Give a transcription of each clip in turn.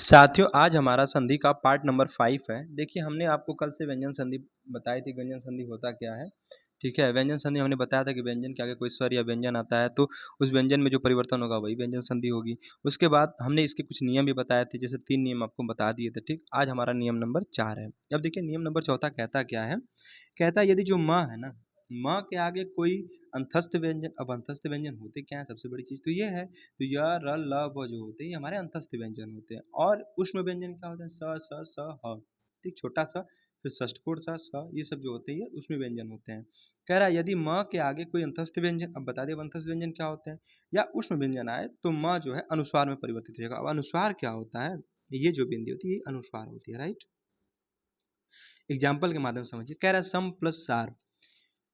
साथियों, आज हमारा संधि का पार्ट नंबर 5 है। देखिए, हमने आपको कल से व्यंजन संधि बताई थी। व्यंजन संधि होता क्या है, ठीक है। व्यंजन संधि हमने बताया था कि व्यंजन के आगे कोई स्वर या व्यंजन आता है तो उस व्यंजन में जो परिवर्तन होगा वही व्यंजन संधि होगी। उसके बाद हमने इसके कुछ नियम भी बताए थे, जैसे 3 नियम आपको बता दिए थे, ठीक। आज हमारा नियम नंबर 4 है। अब देखिए, नियम नंबर चौथा कहता क्या है, कहता है यदि जो म है ना, म के आगे कोई अंतस्थ व्यंजन, अब अंतस्थ व्यंजन होते क्या है, सबसे बड़ी चीज़ तो ये है। तो य, र, ल, व जो होते हैं ये हमारे अंतस्थ व्यंजन होते हैं। और उष्म व्यंजन क्या होता है, स, ह, ठीक, छोटा सा, फिर षष्ठकोण स, ये सब जो होते हैं ये उष्म व्यंजन होते हैं। कह रहा है यदि म के आगे कोई अंतस्थ व्यंजन, अब बता दें अंतस्थ व्यंजन क्या होते हैं, या उष्म व्यंजन आए तो म जो है अनुस्वार में परिवर्तित हो जाएगा। अब अनुस्वार क्या होता है, ये जो बिंदी होती है ये अनुस्वार होती है, राइट। एग्जाम्पल के माध्यम से समझिए, कह रहा है सम प्लस सार।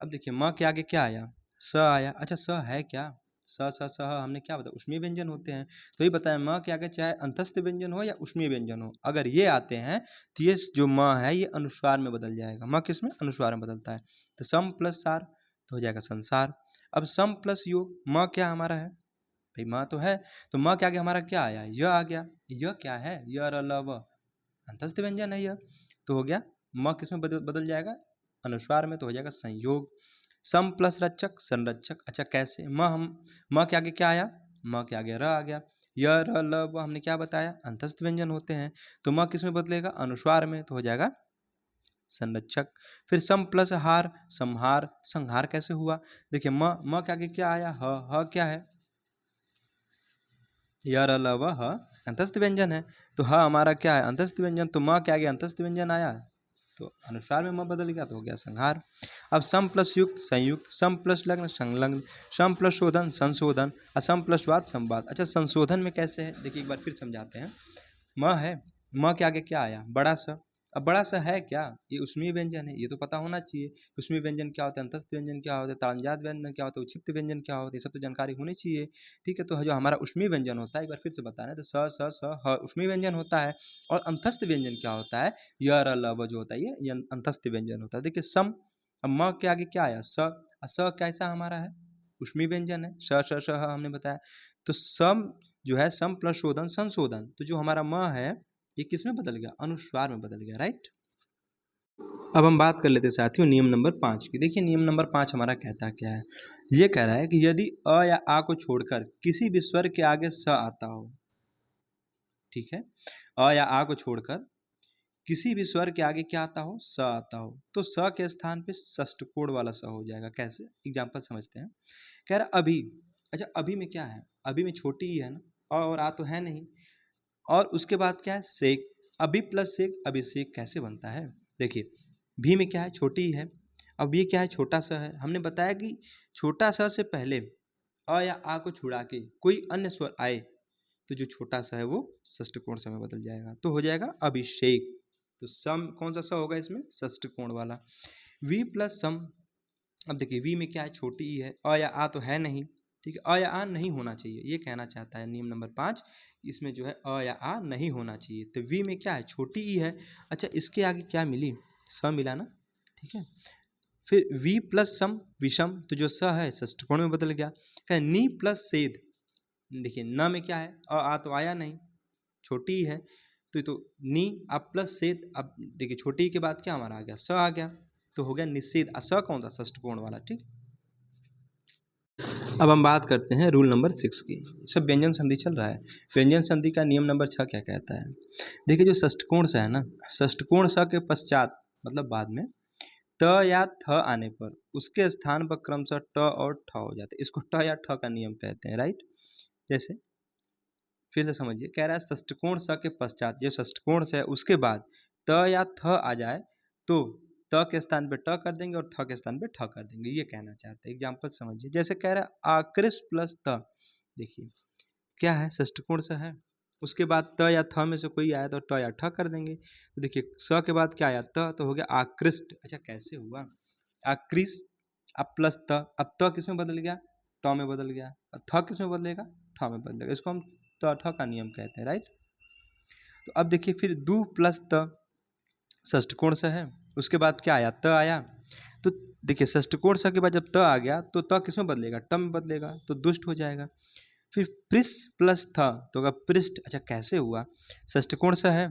अब देखिए, म के आगे क्या आया, स आया। अच्छा, स है क्या, स हमने क्या बताया, ऊष्मीय व्यंजन होते हैं। तो ये बताया म के आगे चाहे अंतस्थ व्यंजन हो या ऊष्मीय व्यंजन हो, अगर ये आते हैं तो ये जो म है ये अनुस्वार में बदल जाएगा। म किस में, अनुस्वार में बदलता है। तो सम प्लस सार तो हो जाएगा संसार। अब सम प्लस योग, म क्या हमारा है भाई, म तो है, तो म के आगे हमारा क्या आया, य आ गया। य क्या है, य र ल व, अंतस्थ व्यंजन है यह, तो हो गया म किस में बदल जाएगा, अनुस्वार में, तो हो जाएगा संयोग। सम प्लस रक्षक, संरक्षक। अच्छा कैसे, म के आगे क्या आया, म के आगे र आ गया। य र ल व हमने क्या बताया, अंतस्थ व्यंजन होते हैं, तो म किस में बदलेगा, अनुस्वार में, तो हो जाएगा संरक्षक। फिर सम प्लस हार, संहार। संहार कैसे हुआ, देखिए म के आगे क्या आया, ह क्या है, य र ल व ह अंतस्थ व्यंजन है, तो ह हमारा क्या है, अंतस्थ व्यंजन, तो म के आगे अंतस्थ व्यंजन आया तो अनुस्वार में म बदल गया, तो हो गया संहार। अब सम प्लस युक्त, संयुक्त। सम प्लस लग्न, संलग्न। सम प्लस शोधन, संशोधन। और सम प्लस वाद, संवाद। अच्छा, संशोधन में कैसे है, देखिए एक बार फिर समझाते हैं। म है, म के आगे क्या आया, बड़ा सा। अब बड़ा सा है क्या, ये ऊष्मीय व्यंजन है, ये तो पता होना चाहिए। ऊष्मीय व्यंजन क्या होता है, अंतस्थ व्यंजन क्या होता है, तालंजात व्यंजन क्या होता है, उक्षिप्त व्यंजन क्या होता है, ये सब तो जानकारी होनी चाहिए, ठीक है। तो जो हमारा ऊष्मीय व्यंजन होता है, एक बार फिर से बताना है, तो स ह ऊष्मीय व्यंजन होता है। और अंतस्थ व्यंजन क्या होता है, य र ल व जो होता है ये अंतस्थ व्यंजन होता है। देखिए सम, अब म के आगे क्या आया, स। स कैसा हमारा है, ऊष्मीय व्यंजन है, श हमने बताया। तो सम जो है, सम प्लस शोधन, संशोधन, तो जो हमारा म है ये किस में बदल गया, अनुस्वार में बदल गया, राइट। अब हम बात कर लेते हैं साथियों नियम नंबर 5 की। देखिए नियम नंबर 5 हमारा कहता क्या है, ये कह रहा है कि यदि अ या आ को छोड़कर किसी भी स्वर के आगे स आता हो, ठीक है, अ या आ को छोड़कर किसी भी स्वर के आगे क्या आता हो, स आता हो, तो स के स्थान पे षष्ठकोण वाला स हो जाएगा। कैसे, एग्जाम्पल समझते हैं। कह रहा अभी, अच्छा अभी में क्या है, अभी में छोटी ही है ना, अ और आ तो है नहीं। और उसके बाद क्या है, सेक। अभी प्लस सेक, अभिषेक कैसे बनता है, देखिए भी में क्या है, छोटी ही है। अब ये क्या है, छोटा सा है। हमने बताया कि छोटा सा से पहले अ या आ को छुड़ा के कोई अन्य स्वर आए तो जो छोटा सा है वो षष्ठकोण स में बदल जाएगा, तो हो जाएगा अभिषेक। तो सम कौन सा स होगा इसमें, षष्ठकोण वाला। वी प्लस सम, अब देखिए वी में क्या है, छोटी ही है, अ या आ तो है नहीं, ठीक है। अ या आ नहीं होना चाहिए, ये कहना चाहता है नियम नंबर 5, इसमें जो है अ या आ नहीं होना चाहिए। तो वी में क्या है, छोटी ही है। अच्छा, इसके आगे क्या मिली, स मिला ना, ठीक है। फिर वी प्लस सम, विषम, तो जो स है षष्ठकोण में बदल गया। क्या नी प्लस सेद, देखिए न में क्या है, आ तो आया नहीं, छोटी ही है, तो ये तो नी, अब प्लस सेद, अब देखिए छोटी के बाद क्या हमारा आ गया, स आ गया, तो हो गया निषेध। स कौन था, षष्ठकोण वाला, ठीक। अब हम बात करते हैं रूल नंबर 6 की। सब व्यंजन संधि चल रहा है। व्यंजन संधि का नियम नंबर 6 क्या कहता है, देखिए जो षष्ठकोण सा है ना, षष्ठकोण स के पश्चात मतलब बाद में त या थ आने पर उसके स्थान पर क्रमशः ट और ठ हो जाते हैं, इसको ट या ठ का नियम कहते हैं, राइट। जैसे फिर से समझिए, कह रहा है षष्ठकोण स के पश्चात, जो षष्ठकोण से है उसके बाद त या थ आ जाए तो त के स्थान पे ट कर देंगे और थ के स्थान पे ठ कर देंगे, ये कहना चाहते हैं। एग्जाम्पल समझिए, जैसे कह रहा है आकृष्ट प्लस त, देखिए क्या है, षष्ठकोण से है, उसके बाद त या थ में से कोई आया तो ट या ठ कर देंगे। तो देखिए स के बाद क्या आया, त, तो हो गया आकृष्ट। अच्छा कैसे हुआ, आकृष्ट, अब प्लस त, अब त किस में बदल गया, ट में बदल गया, और थ किस में बदलेगा, ठ में बदलेगा, इसको हम त ठ का नियम कहते हैं, राइट। तो अब देखिए फिर दू प्लस त, षष्ठकोण से है, उसके बाद क्या आया, त आया, तो देखिए षष्ठकोण स के बाद जब त आ गया तो त किस में बदलेगा, ट में बदलेगा, तो दुष्ट हो जाएगा। फिर पृष प्लस थ तो होगा पृष्ठ। अच्छा कैसे हुआ, षष्ठकोण से है,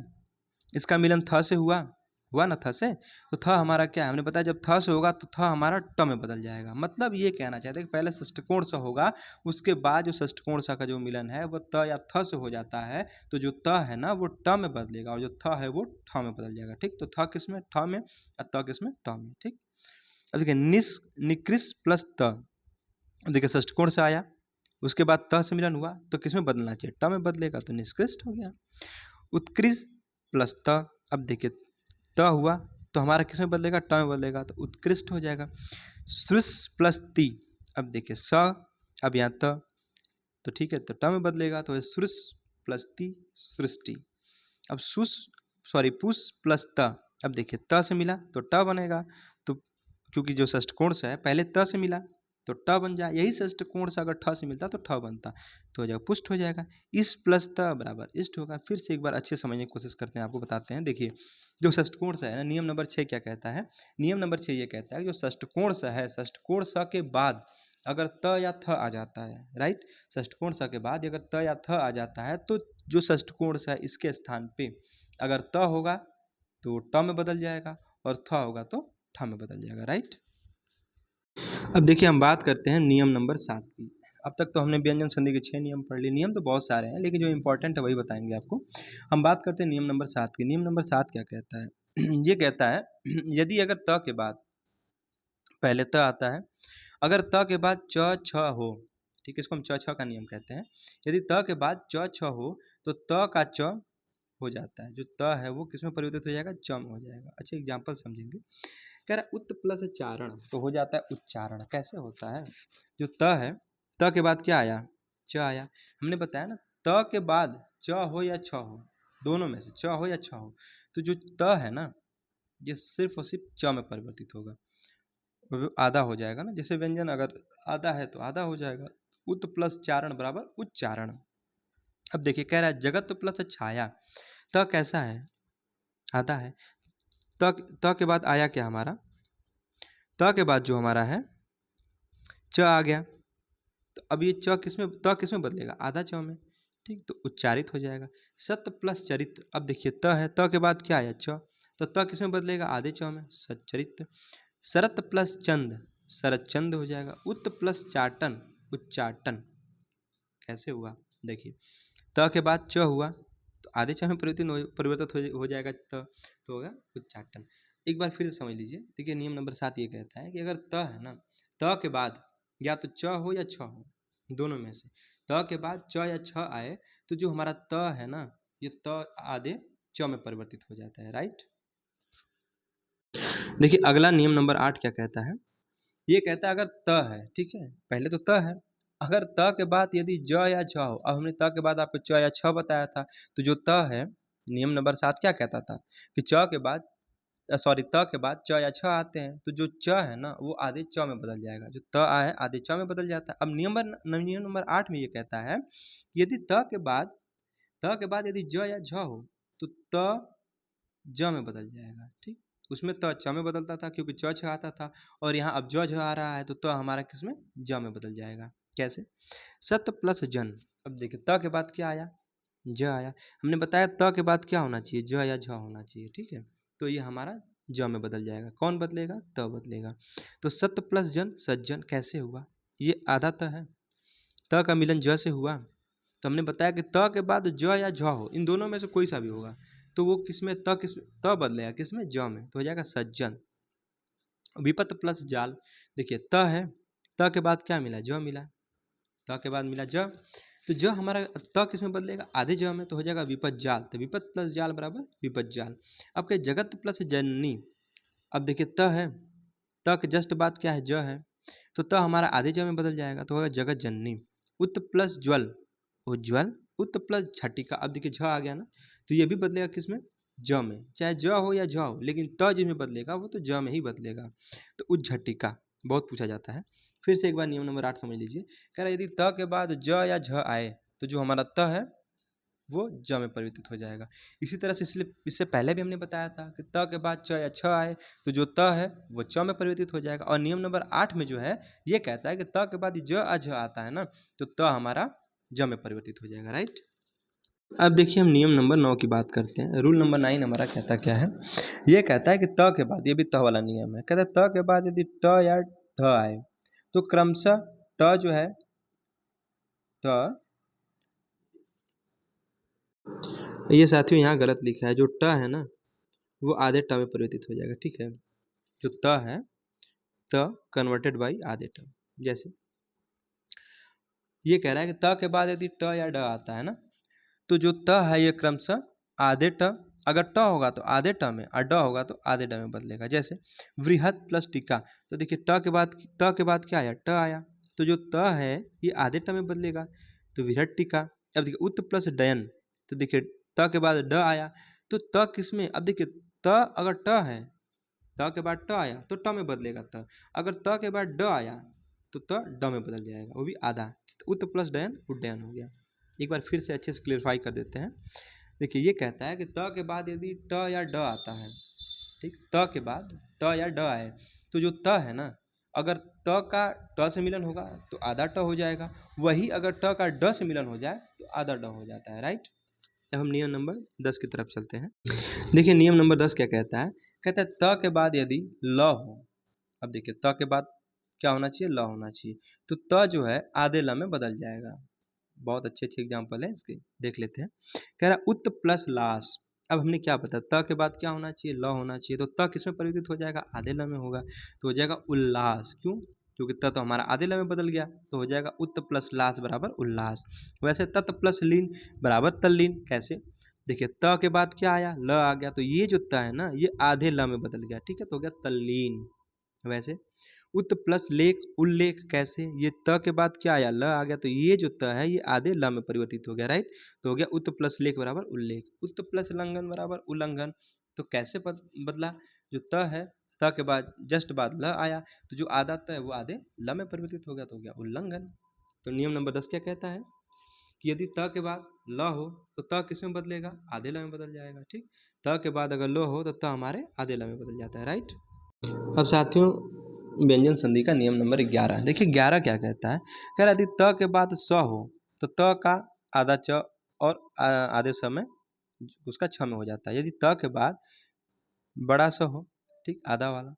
इसका मिलन थ से हुआ ना, थ से, तो थ हमारा क्या है, हमने बताया जब थ से होगा तो थ हमारा ट में बदल जाएगा। मतलब ये कहना चाहते हैं कि पहले षष्ठकोण से होगा, उसके बाद जो षष्ठकोण सा का जो मिलन है वो त या थ से हो जाता है, तो जो त है ना वो ट में बदलेगा और जो थ है वो ठ में बदल जाएगा। ठीक, तो थ किस में, ठ में, और त किस में, ट में। ठीक, अब देखिए निकृष प्लस त, देखिए षष्ठकोण से आया, उसके बाद त से मिलन हुआ तो किस में बदलना चाहिए, ट में बदलेगा, तो निष्कृष्ट हो गया। उत्कृष्ट प्लस त, अब देखिए त हुआ तो हमारा किस में बदलेगा, ट में बदलेगा, तो उत्कृष्ट हो जाएगा। सृष प्लस ती, अब देखिए स, अब यहाँ त, तो ठीक है, तो ट में बदलेगा, तो सृष प्लस ती सृष्टि। अब पुष प्लस त, अब देखिए त से मिला तो ट बनेगा, तो क्योंकि जो षष्ठकोण से है पहले त से मिला तो ट बन जाए, यही षष्ठकोण से अगर ठ से मिलता तो ठ बनता, तो हो जाएगा पुष्ट हो जाएगा। इस प्लस त बराबर इष्ट होगा। फिर से एक बार अच्छे समझने की कोशिश करते हैं, आपको बताते हैं। देखिए जो षष्ठकोण से है ना, नियम नंबर 6 क्या कहता है, नियम नंबर 6 ये कहता है कि जो षष्ठकोण से है, षष्ठकोण स के बाद अगर त या थ आ जाता है, राइट, षष्ठकोण स के बाद अगर त या थ आ जाता है तो जो षष्ठकोण से है इसके स्थान पे अगर त होगा तो ट में बदल जाएगा और थ होगा तो ठ में बदल जाएगा, राइट। अब देखिए हम बात करते हैं नियम नंबर 7 की। अब तक तो हमने व्यंजन संधि के 6 नियम पढ़ लिए, नियम तो बहुत सारे हैं लेकिन जो इंपॉर्टेंट है वही बताएंगे आपको। हम बात करते हैं नियम नंबर 7 की। नियम नंबर 7 क्या कहता है ये कहता है यदि अगर त के बाद पहले त आता है, अगर त के बाद च छ हो, ठीक है, इसको हम च छ का नियम कहते हैं। यदि त के बाद च छ हो तो त का च हो जाता है, जो त है वो किसमें परिवर्तित हो जाएगा, च में हो जाएगा। अच्छा एग्जाम्पल समझेंगे, कह रहा है उत प्लस चारण तो हो जाता है उच्चारण। कैसे होता है, जो त है, त के बाद क्या आया, च आया। हमने बताया ना त के बाद च हो या छ हो, दोनों में से च हो या छ हो, तो जो त है ना ये सिर्फ और सिर्फ च में परिवर्तित होगा, वो आधा हो जाएगा ना, जैसे व्यंजन अगर आधा है तो आधा हो जाएगा। उत प्लस चारण बराबर उच्चारण। अब देखिए कह रहा है जगत प्लस छाया, त कैसा है, आधा है। त के बाद आया क्या हमारा, त के बाद जो हमारा है च आ गया, तो अब ये च किसमें, त किसमें बदलेगा, आधा च में, ठीक, तो उच्चारित हो जाएगा। सत्य प्लस चरित्र, अब देखिए त है, त के बाद क्या आया च, तो त किसमें बदलेगा, आधे च में, सच्चरित्र। शरत प्लस चंद, शरत चंद हो जाएगा। उत प्लस चाटन, उच्चाटन। कैसे हुआ, देखिए त के बाद च हुआ तो आधे च में परिवर्तित हो जाएगा, तो होगा उच्चाटन। एक बार फिर से समझ लीजिए, देखिए नियम नंबर 7 ये कहता है कि अगर त है ना, त के बाद या तो च हो या छ हो, दोनों में से त के बाद च या छ आए तो जो हमारा त है ना ये त आधे च में परिवर्तित हो जाता है, राइट। देखिए अगला नियम नंबर 8 क्या कहता है, ये कहता है अगर त है, ठीक है, पहले तो त है, अगर त के बाद यदि ज या छ हो, अब हमने त के बाद आपको च या छ बताया था, तो जो त है नियम नंबर 7 क्या कहता था कि च के बाद त के बाद च या छ आते हैं, तो जो च है ना वो आधे च में बदल जाएगा, जो त है आधे च में बदल जाता है। अब नियम नंबर 8 में ये कहता है कि यदि त के बाद यदि ज या झ हो तो त ज में बदल जाएगा, ठीक, उसमें त च में बदलता था क्योंकि च छ आता था, और यहाँ अब ज झ आ रहा है तो त हमारा किसमें, ज में बदल जाएगा। कैसे, सत प्लस जन, अब देखिए त के बाद क्या आया, ज आया, हमने बताया त के बाद क्या होना चाहिए, ज या झ होना चाहिए, ठीक है, तो ये हमारा ज में बदल जाएगा। कौन बदलेगा, त बदलेगा। तो सत्य प्लस जन सज्जन, कैसे हुआ, ये आधा त है, त का मिलन ज से हुआ, तो हमने बताया कि त के बाद ज या झ हो, इन दोनों में से कोई सा भी होगा तो वो किसमें, त बदलेगा किसमें, ज में, तो हो जाएगा सज्जन। विपत प्लस जाल, देखिए त है, त के बाद क्या मिला, ज मिला, त के बाद मिला ज, तो ज हमारा त किसमें बदलेगा, आधे ज में, तो हो जाएगा विपत जाल। तो विपत प्लस जाल बराबर विपत जाल। अब क्या, जगत प्लस जननी, अब देखिए त है, त के जस्ट बाद क्या है, ज है, तो त हमारा आधे ज में बदल जाएगा, तो होगा जगत जननी। उत प्लस ज्वल, उज्ज्वल। उत प्लस झटिका, अब देखिए झ आ गया ना, तो ये भी बदलेगा किसमें, ज में, चाहे ज हो या झ हो, लेकिन त जिसमें बदलेगा वो तो ज में ही बदलेगा, तो उज्झटिका बहुत पूछा जाता है। फिर से एक बार नियम नंबर 8 समझ लीजिए, कह रहा है यदि त के बाद ज या झ आए तो जो हमारा त है वो ज में परिवर्तित हो जाएगा। इसी तरह से इससे पहले भी हमने बताया था कि त के बाद च या छ आए तो जो त है वो च में परिवर्तित हो जाएगा। और नियम नंबर 8 में जो है ये कहता है कि त के बाद ज अ झ आता है ना, तो त हमारा ज में परिवर्तित हो जाएगा, राइट। अब देखिए हम नियम नंबर 9 की बात करते हैं। रूल नंबर 9 हमारा कहता क्या है, ये कहता है कि त के बाद, ये भी त वाला नियम है, कहता है त के बाद यदि ट या ध आए तो क्रमशः ट जो है, ट, ये साथियों यहाँ गलत लिखा है, जो ट है ना वो आधे ट में परिवर्तित हो जाएगा, ठीक है। जो त है, त कन्वर्टेड बाई आधे ट। जैसे ये कह रहा है कि त के बाद यदि ट या ड आता है ना, तो जो त है ये क्रमशः आधे ट, अगर ट होगा तो आधे ट में और ड होगा तो आधे ड में बदलेगा। जैसे वृहत प्लस टीका, तो देखिए त के बाद क्या आया, ट आया, तो जो त है ये आधे ट में बदलेगा, तो वृहत टीका। अब देखिए उत प्लस डयन, तो देखिए त के बाद ड आया, तो त किस में, अब देखिए त अगर ट है, त के बाद ट आया तो ट में बदलेगा त, अगर त के बाद ड आया तो त ड में बदल जाएगा, वो भी आधा। उत प्लस डयन उड्डयन हो गया। एक बार फिर से अच्छे से क्लियरफाई कर देते हैं। देखिए ये कहता है कि त के बाद यदि ट या ड आता है, ठीक, त के बाद ट या ड आए तो जो त है ना, अगर त का ट से मिलन होगा तो आधा ट हो जाएगा, वही अगर ट का ड से मिलन हो जाए तो आधा ड हो जाता है, राइट। अब हम नियम नंबर 10 की तरफ चलते हैं। देखिए नियम नंबर 10 क्या कहता है, कहता है त के बाद यदि ल हो, अब देखिए त के बाद क्या होना चाहिए, ल होना चाहिए, तो त जो है आधे ल में बदल जाएगा। बहुत अच्छे अच्छे एग्जाम्पल है इसके, देख लेते हैं। कह रहा उत प्लस लास, अब हमने क्या बताया, त के बाद क्या होना चाहिए, ल होना चाहिए, तो त किस में परिवर्तित हो जाएगा, आधे ल में होगा, तो हो जाएगा उल्लास। क्यों, क्योंकि त तो हमारा आधे ल में बदल गया, तो हो जाएगा उत प्लस लास बराबर उल्लास। वैसे तत् प्लस लीन बराबर तल्लीन, कैसे, देखिए त के बाद क्या आया, ल आ गया, तो ये जो त है ना ये आधे ल में बदल गया, ठीक है, तो हो गया तल्लीन। वैसे उत प्लस लेख उल्लेख, कैसे, ये त के बाद क्या आया, ल आ गया, तो ये जो त है ये आधे ल में परिवर्तित हो गया, राइट, तो हो गया उत प्लस लेख बराबर उल्लेख। उत प्लस लंघन बराबर उल्लंघन, तो कैसे बदला, जो त है, त के बाद जस्ट बाद ल आया, तो जो आधा त है वो आधे ल में परिवर्तित हो गया, तो हो गया उल्लंघन। तो नियम नंबर 10 क्या कहता है कि यदि त के बाद ल हो तो त किस में बदलेगा, आधे ल में बदल जाएगा, ठीक। त के बाद अगर ल हो तो त हमारे आधे ल में बदल जाता है, राइट। अब साथियों व्यंजन संधि का नियम नंबर 11, देखिए 11 क्या कहता है, कह रहा है यदि त के बाद स हो तो त का आधा च और आधे स में उसका छ में हो जाता है। यदि त के बाद बड़ा स हो, ठीक, आधा वाला,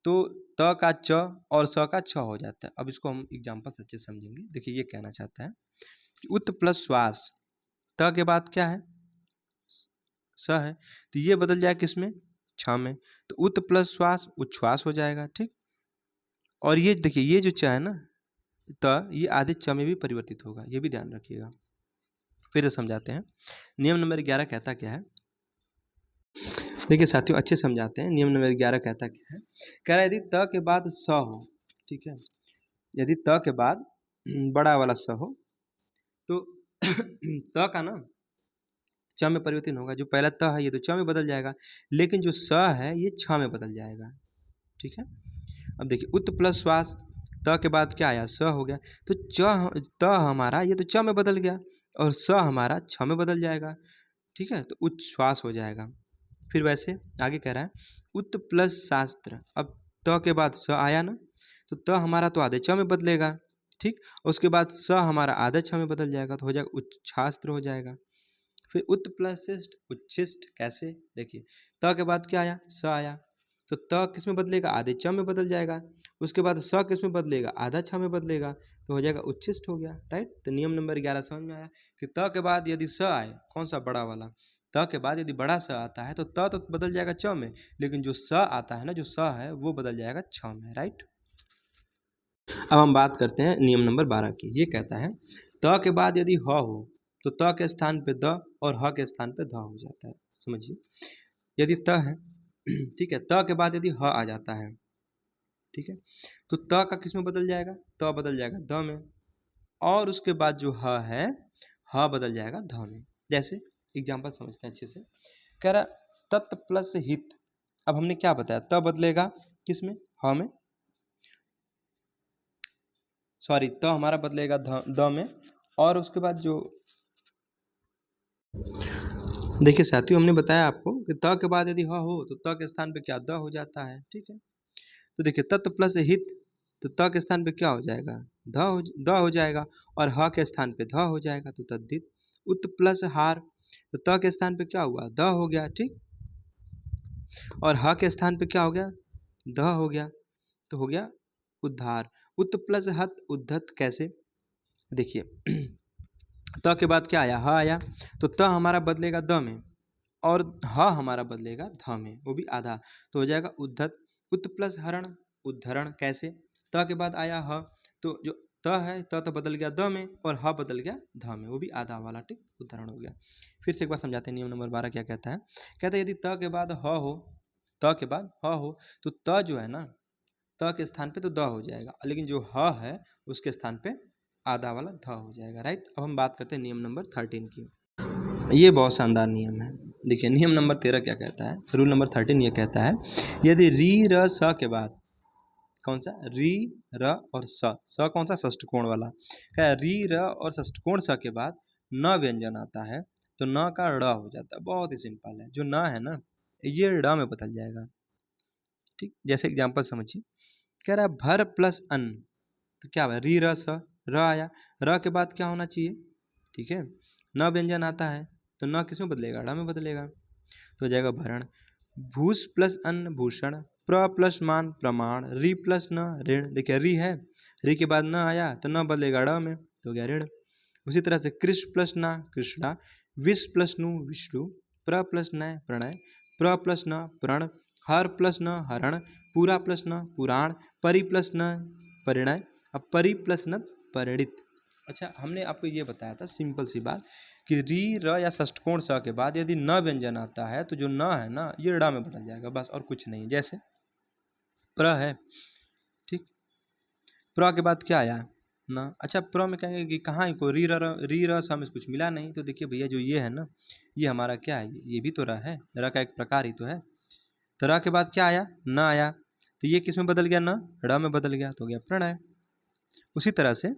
तो त का च और स का छ हो जाता है। अब इसको हम एग्जाम्पल से अच्छे समझेंगे। देखिए ये कहना चाहता है कि उत प्लस श्वास, त के बाद क्या है, स है, तो ये बदल जाए किस में, छ में, तो उत प्लस श्वास उच्छ्वास हो जाएगा, ठीक। और ये देखिए ये जो च है ना, त ये आधे च में भी परिवर्तित होगा, ये भी ध्यान रखिएगा। फिर से समझाते हैं। नियम नंबर 11 कहता क्या है, देखिए साथियों अच्छे समझाते हैं। नियम नंबर 11 कहता क्या है, कह रहा है यदि त के बाद स हो, ठीक है, यदि त के बाद बड़ा वाला स हो तो त का ना च में परिवर्तन होगा। जो पहला त है ये तो च में बदल जाएगा, लेकिन जो स है ये छ में बदल जाएगा, ठीक है। अब देखिए उत प्लस श्वास, त के बाद क्या आया, स हो गया, तो त हमारा ये तो च में बदल गया और स हमारा छ में बदल जाएगा, ठीक है, तो उच्छ्वास हो जाएगा। फिर वैसे आगे कह रहा है उत प्लस शास्त्र, अब त के बाद स आया ना, तो त हमारा तो आधे च में बदलेगा, ठीक, उसके बाद स हमारा आधे छ में बदल जाएगा, तो हो जाएगा उच्छास्त्र हो जाएगा। फिर उत प्लस शिष्ट उच्छिष्ट, कैसे, देखिए त के बाद क्या आया, स आया, तो त किस में बदलेगा, आधे च में बदल जाएगा, उसके बाद स किस में बदलेगा, आधा छ में बदलेगा, तो हो जाएगा उच्छिष्ट हो गया, राइट। तो नियम नंबर 11 समझ में आया कि त के बाद यदि स आए, कौन सा, बड़ा वाला, त के बाद यदि बड़ा स आता है तो त तो बदल जाएगा च में, लेकिन जो स आता है ना, जो स है वो बदल जाएगा छ में, राइट। अब हम बात करते हैं नियम नंबर 12 की। ये कहता है त के बाद यदि ह हो तो त के स्थान पे द और ह के स्थान पे ध हो जाता है। समझिए यदि त है, ठीक है, त के बाद यदि ह आ जाता है, ठीक है, तो त का किस में बदल जाएगा, त बदल जाएगा द में, और उसके बाद जो ह है, ह बदल जाएगा ध में। जैसे एग्जाम्पल समझते हैं अच्छे से। कह रहा तत् प्लस हित, अब हमने क्या बताया, त बदलेगा किस में, ह में, सॉरी त हमारा बदलेगा द में, और उसके बाद जो देखिए साथियों हमने बताया आपको कि त के बाद यदि ह हो तो त के स्थान पे क्या द हो जाता है, ठीक है। तो देखिए तत् प्लस हित, तो त के स्थान पे क्या हो जाएगा, द हो जाएगा, और ह के स्थान पे ध हो जाएगा, तो तद्धित। उत प्लस हार, तो त के स्थान पे क्या हुआ, द हो गया, ठीक, और ह के स्थान पे क्या हो गया, द हो गया, तो हो गया उद्धार। उत प्लस हत, उद्धत। कैसे, देखिए त के बाद क्या आया, ह आया, तो त हमारा बदलेगा द में, और ह हमारा बदलेगा ध में, वो भी आधा, तो हो जाएगा उद्धत। उत प्लस हरण, उद्धरण। कैसे, त के बाद आया ह, तो जो त है, त तो बदल गया द में, और ह बदल गया ध में, वो भी आधा वाला, ठीक, उद्धरण हो गया। फिर से एक बार समझाते हैं, नियम नंबर 12 क्या कहता है। कहता है यदि त के बाद ह हो, त के बाद ह हो, तो त जो है ना, त के स्थान पे तो द हो जाएगा, लेकिन जो ह है उसके स्थान पे आधा वाला ध हो जाएगा, राइट। अब हम बात करते हैं नियम नंबर 13 की। ये बहुत शानदार नियम है। देखिए नियम नंबर 13 क्या कहता है, रूल नंबर 13 ये कहता है, यदि री र स के बाद, कौन सा, री र और स कौन सा, षष्ठकोण वाला, क्या है, री र और षष्ठकोण स के बाद न व्यंजन आता है, तो न का ड़ हो जाता है। बहुत ही सिंपल है, जो न है ना, ये ड़ में बदल जाएगा, ठीक। जैसे एग्जाम्पल समझिए, कह रहा है भर प्लस अन्न, तो क्या हुआ, री र स, र आया, र के बाद क्या होना चाहिए, ठीक है, न व्यंजन आता है, तो न किस में बदलेगा, ड़ में बदलेगा, तो हो जाएगा भरण। भूष प्लस अन्न, भूषण। प्र प्लस मान, प्रमाण। री प्लस न, ऋण। देखिए री है, री के बाद न आया, तो न बदलेगा ड़ में, तो हो गया ऋण। उसी तरह से कृष प्लस ना, कृष्णा। विष प्लस नु, विष्णु। प्र प्लस न, प्रणय। प्र प्लस न, प्रण। हर प्लस न, हरण। पूरा प्लस न, पुराण। परि प्लस न, परिणय। अब परि प्लस न, परिणित। अच्छा, हमने आपको ये बताया था सिंपल सी बात कि री र या षष्ठकोण स के बाद यदि न व्यंजन आता है, तो जो न है ना, ये ड़ में बदल जाएगा, बस, और कुछ नहीं। जैसे प्र है, ठीक, प्र के बाद क्या आया, न। अच्छा, प्र में कहेंगे कि कहाँ को री र स में कुछ मिला नहीं, तो देखिए भैया जो ये है ना, ये हमारा क्या है, ये भी तो र है, र का एक प्रकार ही तो है। तो र के बाद क्या आया, न आया, तो ये किस में बदल गया, न, ड़ में बदल गया, तो हो गया प्रणय। उसी तरह से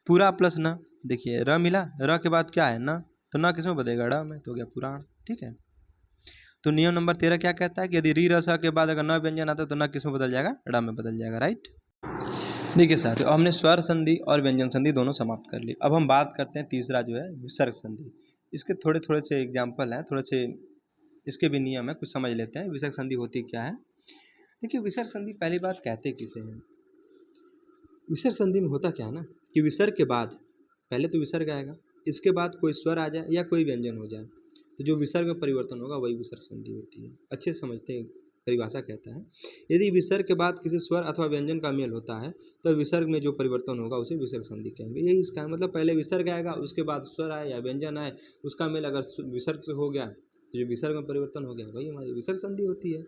पूरा प्लस न, देखिए र मिला, र के बाद क्या है, न, तो न किस में बदलेगा, ड़ में, तो हो गया पुराण, ठीक है। तो नियम नंबर 13 क्या कहता है कि यदि री र स के बाद अगर न व्यंजन आता है, तो न किस में बदल जाएगा, ड़ में बदल जाएगा, राइट। देखिए साथियों, हमने स्वर संधि और व्यंजन संधि दोनों समाप्त कर ली। अब हम बात करते हैं तीसरा जो है विसर्ग संधि। इसके थोड़े थोड़े से एग्जाम्पल हैं, थोड़े से इसके भी नियम है, कुछ समझ लेते हैं विसर्ग संधि होती क्या है। देखिए विसर्ग संधि पहली बात कहते किसे हैं। विसर्ग संधि में होता क्या है ना, कि विसर्ग के बाद पहले तो विसर्ग आएगा, इसके बाद कोई स्वर आ जाए या कोई व्यंजन हो जाए, तो जो विसर्ग में परिवर्तन होगा वही विसर्ग संधि होती है। अच्छे समझते हैं, परिभाषा कहता है यदि विसर्ग के बाद किसी स्वर अथवा व्यंजन का मेल होता है, तो विसर्ग में जो परिवर्तन होगा उसे विसर्ग संधि कहेंगे। यही इसका मतलब, पहले विसर्ग आएगा, उसके बाद स्वर आए या व्यंजन आए, उसका मेल अगर विसर्ग से हो गया, तो जो विसर्ग में परिवर्तन हो गया वही हमारी विसर्ग संधि होती है।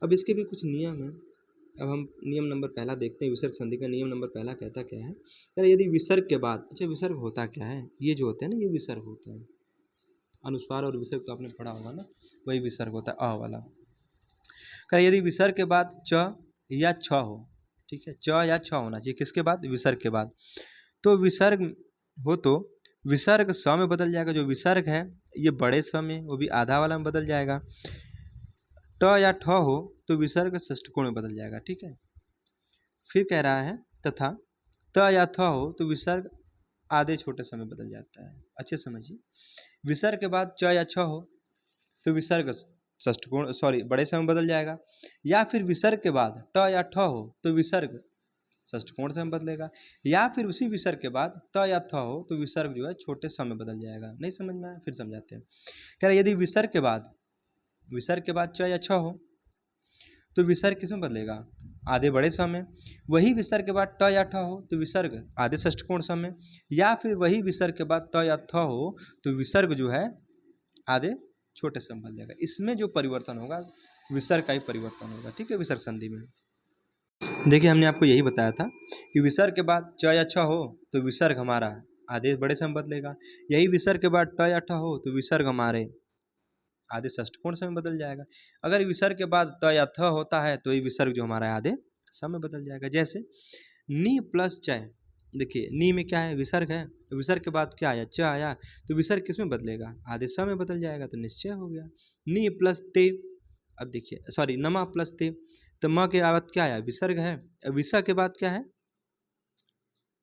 अब इसके भी कुछ नियम हैं। अब हम नियम नंबर पहला देखते हैं, विसर्ग संधि का नियम नंबर पहला कहता क्या है, यार यदि विसर्ग के बाद, अच्छा विसर्ग होता क्या है, ये जो होते हैं ना, ये विसर्ग होते हैं। अनुस्वार और विसर्ग तो आपने पढ़ा होगा ना, वही विसर्ग होता है, अ वाला। क्या यदि विसर्ग के बाद च या छ हो, ठीक है, च या छ होना चाहिए, किसके बाद, विसर्ग के बाद। तो विसर्ग हो तो विसर्ग स में बदल जाएगा, जो विसर्ग है ये बड़े स में, वो भी आधा वाला में बदल जाएगा। ट या ठ हो तो विसर्ग षष्ठकोण में बदल जाएगा, ठीक है। फिर कह रहा है तथा त या थ हो तो विसर्ग आधे छोटे स में बदल जाता है। अच्छे समझिए, विसर्ग के बाद च या छ हो तो विसर्ग षष्ठकोण, सॉरी, बड़े स में बदल जाएगा। या फिर विसर्ग के बाद ट या ठ हो तो विसर्ग षष्ठकोण से में बदलेगा। या फिर उसी विसर्ग के बाद त या थ हो तो विसर्ग जो है छोटे स में बदल जाएगा। नहीं समझ में आया, फिर समझाते हैं। कह रहे यदि विसर्ग के बाद च या छ हो तो विसर्ग किस में बदलेगा, आधे बड़े स में। वही विसर्ग के बाद ट या ठ हो तो विसर्ग आधे षष्ठकोण स में। या फिर वही विसर्ग के बाद त या थ हो तो विसर्ग जो है आधे छोटे स में बदल जाएगा। इसमें जो परिवर्तन होगा विसर्ग का ही परिवर्तन होगा, ठीक है, विसर्ग संधि में। देखिए हमने आपको यही बताया था कि विसर्ग के बाद च या छ हो तो विसर्ग हमारा आधे बड़े से में बदलेगा। यही विसर्ग के बाद ट या ठ हो तो विसर्ग हमारे आधे षष्ठकोण से में बदल जाएगा। अगर विसर्ग के बाद त या थ होता है तो ये विसर्ग जो हमारा आधे स में बदल जाएगा। जैसे नी प्लस चय, देखिए नी में क्या है, विसर्ग है, तो विसर्ग के बाद क्या आया, च आया, तो विसर्ग किस में बदलेगा, आधे स में बदल जाएगा, तो निश्चय हो गया। नी प्लस ते, अब देखिए सॉरी नमा प्लस ते, तो म के बाद क्या आया विसर्ग है, विसर्ग के बाद क्या है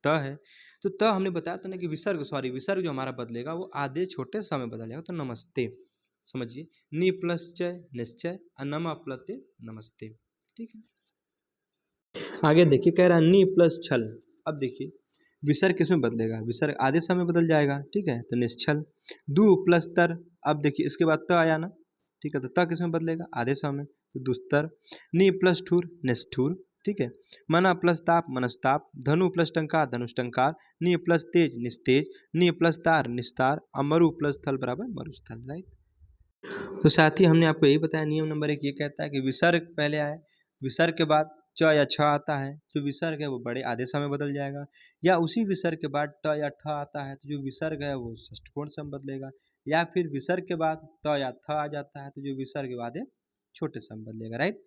त है। तो त हमने बताया था ना कि विसर्ग सॉरी विसर्ग जो हमारा बदलेगा वो आधे छोटे स में बदल जाएगा, तो नमस्ते समझिए, नि प्लस चय निश्चय, नमा प्लस ते नमस्ते। ठीक है, आगे देखिए कह रहा है नि प्लस छल। अब देखिए विसर्ग किसमें बदलेगा, विसर्ग आधे समय बदल जाएगा, ठीक है, तो निश्चल। दु प्लस तर, अब देखिए इसके बाद त आया ना, ठीक है, तो त किसमें बदलेगा आधे समय, तो दुस्तर। नि प्लस ठुर निष्ठुर, ठीक है। मना प्लस ताप मनस्ताप, धनु प्लस टंकार धनुष्टंकार, नि प्लस तेज निस्तेज, नि प्लस तार निस्तार, अमरु प्लस थल बराबर मरुस्थल, राइट। तो साथ ही हमने आपको यही बताया नियम नंबर 1 ये कहता है कि विसर्ग पहले आए, विसर्ग के बाद च या छ आता है, जो विसर्ग है वो बड़े आधे समय बदल जाएगा, या उसी विसर्ग के बाद ट या ठ आता है तो जो विसर्ग है वो षष्ठकोण से बदलेगा, या फिर विसर्ग के बाद त या थ आ जाता है तो जो विसर्ग के बाद है छोटे समय बदलेगा, राइट।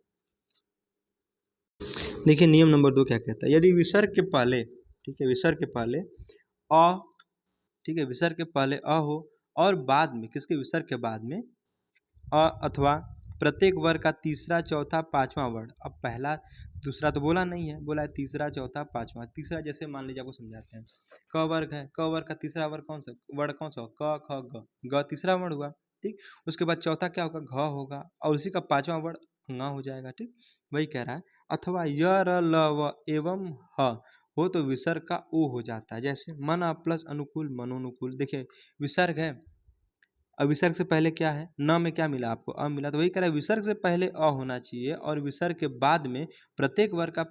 देखिए नियम नंबर 2 क्या कहता है, यदि विसर्ग के पहले, ठीक है, विसर्ग के पहले अ, ठीक है, विसर्ग के पहले अ हो और बाद में किसके विसर्ग के बाद में अथवा प्रत्येक वर्ग का तीसरा चौथा पांचवा वर्ण, अब पहला दूसरा तो बोला नहीं है, बोला है तीसरा चौथा पांचवा, तीसरा जैसे मान लीजिए आपको समझाते हैं, क वर्ग है, क वर्ग का तीसरा वर्ग कौन सा वर्ण कौन सा, क ख ग, ग तीसरा वर्ण हुआ, ठीक, उसके बाद चौथा क्या होगा घ होगा, और उसी का पांचवा वर्ण ङ हो जाएगा, ठीक। वही कह रहा है अथवा य र ल व एवं ह हो तो विसर्ग का ओ हो जाता है, जैसे मन प्लस अनुकूल मनोनुकूल। देखिए विसर्ग है, अब विसर्ग से पहले क्या है, न में क्या मिला आपको अ मिला, तो वही कह रहा है विसर्ग से पहले अ होना चाहिए और विसर्ग के बाद में प्रत्येक वर्ग का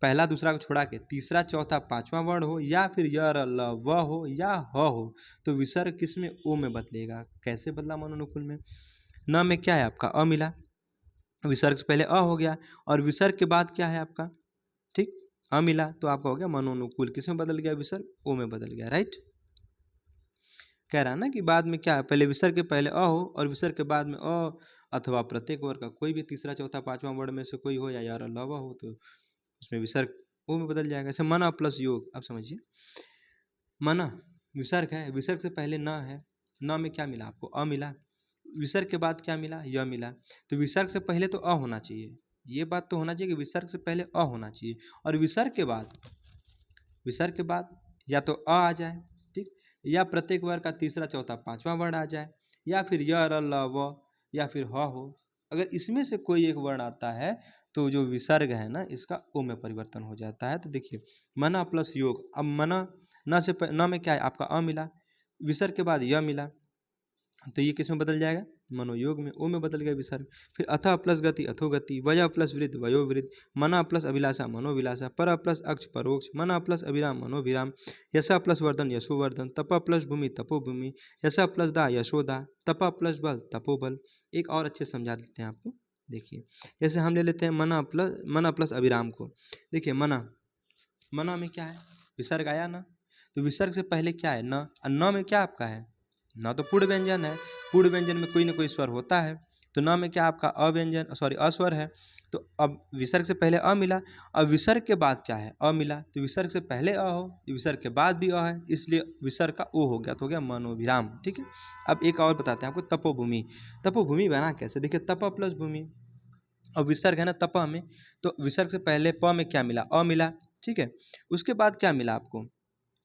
पहला दूसरा को छोड़ा के तीसरा चौथा पांचवा वर्ण हो, या फिर य र ल व हो या ह हो, तो विसर्ग किस में ओ में बदलेगा। कैसे बदला मनोनुकूल में, न में क्या है आपका अ मिला, विसर्ग से पहले अ हो गया, और विसर्ग के बाद क्या है आपका, ठीक, अ मिला, तो आपका हो गया मनोनुकूल, किस में बदल गया विसर्ग ओ में बदल गया, राइट। कह रहा है ना कि बाद में क्या है, पहले विसर्ग के पहले अ हो और विसर्ग के बाद में अ अथवा प्रत्येक वर्ग का कोई भी तीसरा चौथा पांचवा वर्ण में से कोई हो या यार अलावा हो, तो उसमें विसर्ग ओ में बदल जाएगा। जैसे मना प्लस योग, अब समझिए मना विसर्ग है, विसर्ग से पहले न है, न में क्या मिला आपको अ मिला, विसर्ग के बाद क्या मिला य मिला, तो विसर्ग से पहले तो अ होना चाहिए, ये बात तो होना चाहिए कि विसर्ग से पहले अ होना चाहिए, और विसर्ग के बाद या तो अ आ जाए, ठीक, या प्रत्येक वर्ग का तीसरा चौथा पांचवा वर्ण आ जाए, या फिर य र ल व या फिर ह हो। अगर इसमें से कोई एक वर्ण आता है तो जो विसर्ग है ना इसका ओ में परिवर्तन हो जाता है। तो देखिए मना प्लस योग, अब मना न से न में क्या है आपका अ मिला, विसर्ग के बाद य मिला, तो ये किस में बदल जाएगा मनोयोग में, ओ में बदल गया विसर्ग। फिर अथ प्लस गति अथोगति, वय प्लस वृद्ध वयोवृद्ध, मना प्लस अभिलाषा मनोविलासा, पर प्लस अक्ष परोक्ष, मना प्लस अभिराम मनोविराम, यशा प्लस वर्धन यशोवर्धन, तप प्लस भूमि तपोभूमि, यशा प्लस दा यशोदा, तप प्लस बल तपोबल। एक और अच्छे समझा देते हैं आपको, देखिए जैसे हम ले लेते हैं मना प्लस अभिराम को। देखिए मना में क्या है विसर्ग आया ना, तो विसर्ग से पहले क्या है न, न में क्या आपका है ना, तो पूर्ण व्यंजन है, पूर्ण व्यंजन में कोई ना कोई स्वर होता है, तो न में क्या आपका अव्यंजन सॉरी अस्वर है, तो अब विसर्ग से पहले अ मिला, अब विसर्ग के बाद क्या है अ मिला, तो विसर्ग से पहले अ हो, विसर्ग के बाद भी अ है, इसलिए विसर्ग का ओ हो गया, तो हो गया मनोविराम, ठीक है। अब एक और बताते हैं आपको तपोभूमि, तपोभूमि बना कैसे, देखिए तप प्लस भूमि, अब विसर्ग है ना तप में, तो विसर्ग से पहले प में क्या मिला अ मिला, ठीक है, उसके बाद क्या मिला आपको,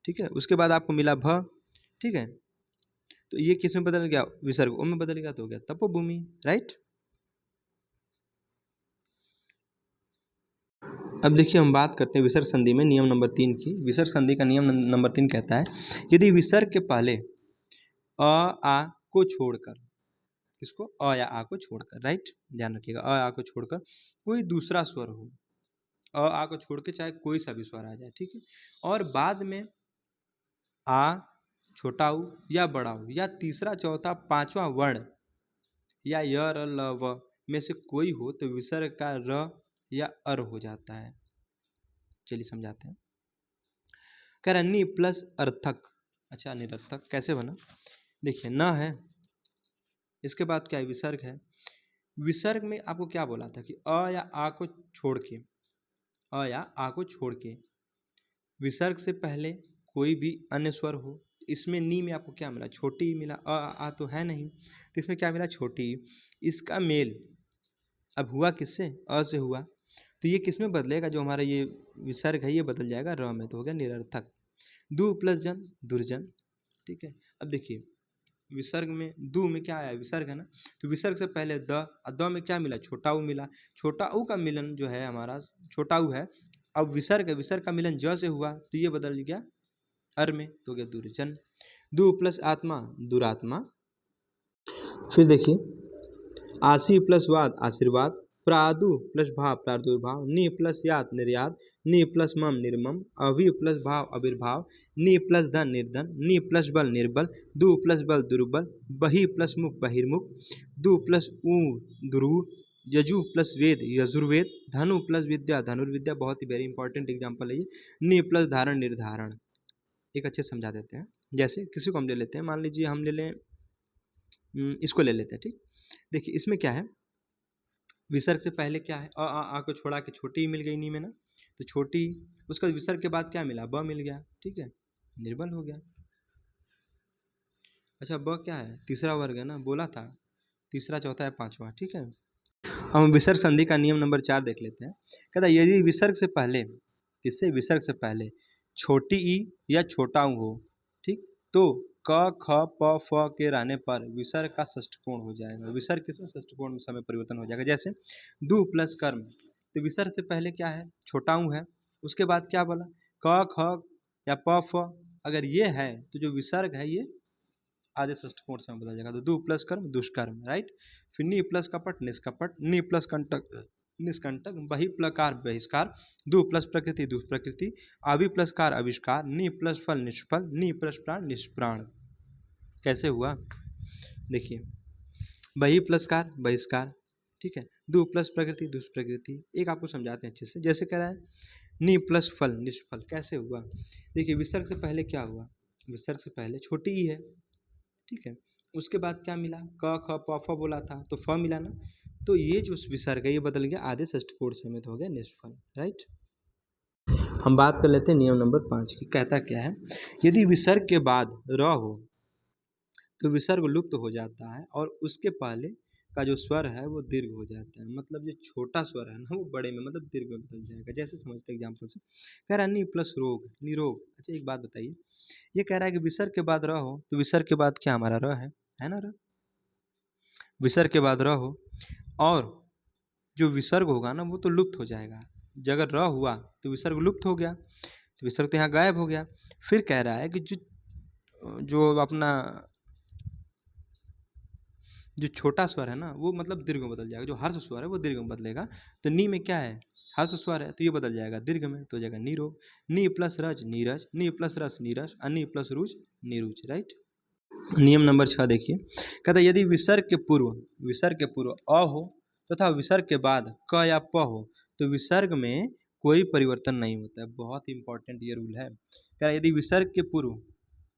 ठीक है, उसके बाद आपको मिला भ, ठीक है, तो ये किस में बदल गया विसर्ग ओ में बदल गया, तो हो गया तपोभूमि, राइट। अब देखिए हम बात करते हैं विसर्ग संधि में नियम नंबर 3 की। विसर्ग संधि का नियम नंबर 3 कहता है यदि विसर्ग के पहले अ आ को छोड़कर, किसको अ या आ को छोड़कर, राइट, ध्यान रखिएगा अ आ को छोड़कर कोई दूसरा स्वर हो, अ आ को छोड़ के चाहे कोई सा भी स्वर आ जाए, ठीक है, और बाद में आ छोटा ऊ या बड़ा ऊ या तीसरा चौथा पांचवा वर्ण या य र ल व में से कोई हो तो विसर्ग का र या अर हो जाता है। चलिए समझाते हैं, कह रहा नि प्लस अर्थक, अच्छा निरर्थक कैसे बना, देखिए न है, इसके बाद क्या है विसर्ग है, विसर्ग में आपको क्या बोला था कि अ या आ को छोड़ के, अ या आ को छोड़ के विसर्ग से पहले कोई भी अन्य स्वर हो, इसमें नी में आपको क्या मिला छोटी मिला, आ तो है नहीं, तो इसमें क्या मिला छोटी, इसका मेल अब हुआ किससे? अ से हुआ, तो ये किस में बदलेगा? जो हमारा ये विसर्ग है ये बदल जाएगा र में, तो हो गया निरर्थक। दु प्लस जन दुर्जन, ठीक है। अब देखिए विसर्ग में दु में क्या आया? विसर्ग है ना, तो विसर्ग से पहले द, द में क्या मिला? छोटा ऊ मिला। छोटा ऊ का मिलन जो है हमारा छोटा ऊ है। अब विसर्ग है, विसर्ग का मिलन ज से हुआ, तो ये बदल गया अर में, तो हो गया दुर्जन। दु प्लस आत्मा दुरात्मा। फिर देखिए आशी प्लस वाद आशीर्वाद, प्रादु प्लस भाव प्रादुर्भाव, नि प्लस यात निर्यात, नि प्लस मम निर्मम, अवि प्लस भाव आविर्भाव, नि प्लस धन निर्धन, नि प्लस बल निर्बल, दु प्लस बल दुर्बल, बहि प्लस मुख बहिर्मुख, दु प्लस ऊ दुरु, यजु प्लस वेद यजुर्वेद, धनु प्लस विद्या धनुर्विद्या। बहुत ही वेरी इंपॉर्टेंट एग्जाम्पल है ये। नि प्लस धारण निर्धारण। एक अच्छे समझा देते हैं, जैसे किसी को हम ले लेते हैं, मान लीजिए हम ले लें इसको ले लेते हैं, ठीक। देखिए इसमें क्या है, विसर्ग से पहले क्या है? आ को छोड़ा के छोटी ही मिल गई नी में ना, तो छोटी, उसका विसर्ग के बाद क्या मिला? ब मिल गया, ठीक है, निर्बल हो गया। अच्छा ब क्या है? तीसरा वर्ग है ना, बोला था तीसरा चौथा है पांचवा, ठीक है। हम विसर्ग संधि का नियम नंबर 4 देख लेते हैं। कहता है यदि विसर्ग से पहले, किससे? विसर्ग से पहले छोटी ई या छोटा ऊ हो, ठीक, तो क ख प फ के रहने पर विसर्ग का षष्ठकोण हो जाएगा। विसर्ग किसमें? षष्ठकोण में समय परिवर्तन हो जाएगा। जैसे दु प्लस कर्म, तो विसर्ग से पहले क्या है? छोटा ऊ है, उसके बाद क्या बोला? क ख या प फ, अगर ये है तो जो विसर्ग है ये आधे षष्ठकोण से बदल जाएगा। तो दु प्लस कर्म दुष्कर्म, राइट। फिर नि प्लस कपट निष्कपट, नि प्लस कंटक निष्कंटक, बहि प्लकार बहिष्कार, दु प्लस प्रकृति दुष्प्रकृति, आवि प्लस कार आविष्कार, नि प्लस फल निष्फल, नि प्लस प्राण निष्प्राण। कैसे हुआ? देखिए बहि प्लस कार बहिष्कार, ठीक है, दु प्लस प्रकृति दुष्प्रकृति। एक आपको समझाते हैं अच्छे से, जैसे कह रहा है नि प्लस फल निष्फल। कैसे हुआ? देखिए विसर्ग से पहले क्या हुआ? विसर्ग से पहले छोटी ही है, ठीक है, उसके बाद क्या मिला? क ख प फ बोला था तो फ मिला ना, तो ये जो विसर्ग है ये बदल गया आधे षष्ठकोण से, में तो हो गया निष्फल, राइट। हम बात कर लेते हैं नियम नंबर 5 की। कहता क्या है? यदि विसर्ग के बाद र हो तो विसर्ग लुप्त हो जाता है और उसके पहले का जो स्वर है वो दीर्घ हो जाता है। मतलब जो छोटा स्वर है ना वो बड़े में मतलब दीर्घ में बदल जाएगा। जैसे समझते हैं एग्जाम्पल से, कह रहा है नि प्लस रोग निरोग। अच्छा एक बात बताइए, ये कह रहा है कि विसर्ग के बाद र हो, तो विसर्ग के बाद क्या हमारा र है ना, र। विसर्ग के बाद र हो और जो विसर्ग होगा ना वो तो लुप्त हो जाएगा। अगर र हुआ तो विसर्ग लुप्त हो गया, तो विसर्ग तो यहाँ गायब हो गया। फिर कह रहा है कि जो अपना जो छोटा स्वर है ना वो मतलब दीर्घ में बदल जाएगा। जो हर्ष स्वर है वो दीर्घ में बदलेगा। तो नी में क्या है? हर्ष स्वर है, तो ये बदल जाएगा दीर्घ में, तो हो जाएगा निरोग। नी प्लस रज नीरज, नी प्लस रस नीरज, अनि प्लस रुज निरुज, राइट। नियम नंबर 6 देखिए, कहता है यदि विसर्ग के पूर्व अ हो तथा विसर्ग के बाद क या प हो तो विसर्ग में कोई परिवर्तन नहीं होता है। बहुत इंपॉर्टेंट ये रूल है। कह रहा है यदि विसर्ग के पूर्व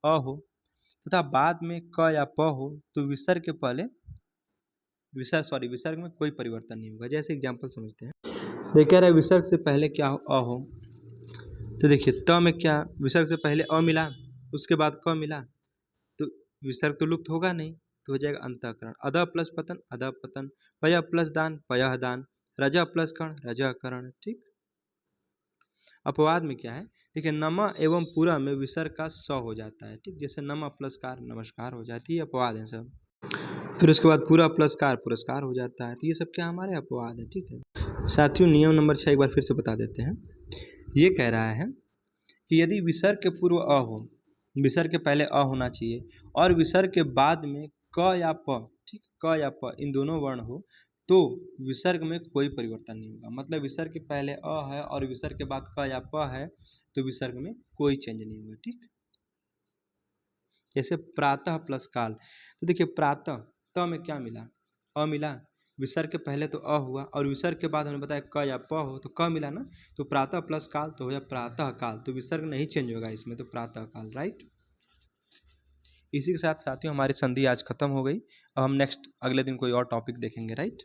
अ हो तथा बाद में क या प हो तो विसर्ग के पहले विसर्ग में कोई परिवर्तन नहीं होगा। जैसे एग्जाम्पल समझते हैं, देखिए कह रहा है विसर्ग से पहले क्या हो? अ हो, तो देखिए त में क्या? विसर्ग से पहले अ मिला, उसके बाद क मिला, तो विसर्ग तो लुप्त होगा नहीं, तो हो जाएगा अंतःकरण। अध प्लस पतन अध पतन, पय प्लस दान पयः दान, रज प्लस कर्ण रजः कर्ण, ठीक। अपवाद में क्या है? देखिए नम एवं पूरा में विसर्ग का स हो जाता है, ठीक। जैसे नम प्लस कार नमस्कार हो जाती है, अपवाद है सब। फिर उसके बाद पूरा प्लस कार पुरस्कार हो जाता है, तो ये सब क्या हमारे अपवाद है, ठीक है। साथियों नियम नंबर 6 एक बार फिर से बता देते हैं। ये कह रहा है कि यदि विसर्ग के पूर्व अ हो, विसर्ग के पहले अ होना चाहिए और विसर्ग के बाद में क या प, ठीक, क या प इन दोनों वर्ण हो तो विसर्ग में कोई परिवर्तन नहीं होगा। मतलब विसर्ग के पहले अ है और विसर्ग के बाद क या प है तो विसर्ग में कोई चेंज नहीं होगा, ठीक। जैसे प्रातः प्लस काल, तो देखिए प्रातः त में क्या मिला? अ मिला, विसर्ग के पहले तो अ हुआ और विसर्ग के बाद हमने बताया क या प हो तो क मिला ना, तो प्रातः प्लस काल तो हो जाए प्रातः काल, तो विसर्ग नहीं चेंज होगा इसमें, तो प्रातः काल, राइट। इसी के साथ साथियों हमारी संधि आज खत्म हो गई। अब हम नेक्स्ट अगले दिन कोई और टॉपिक देखेंगे, राइट।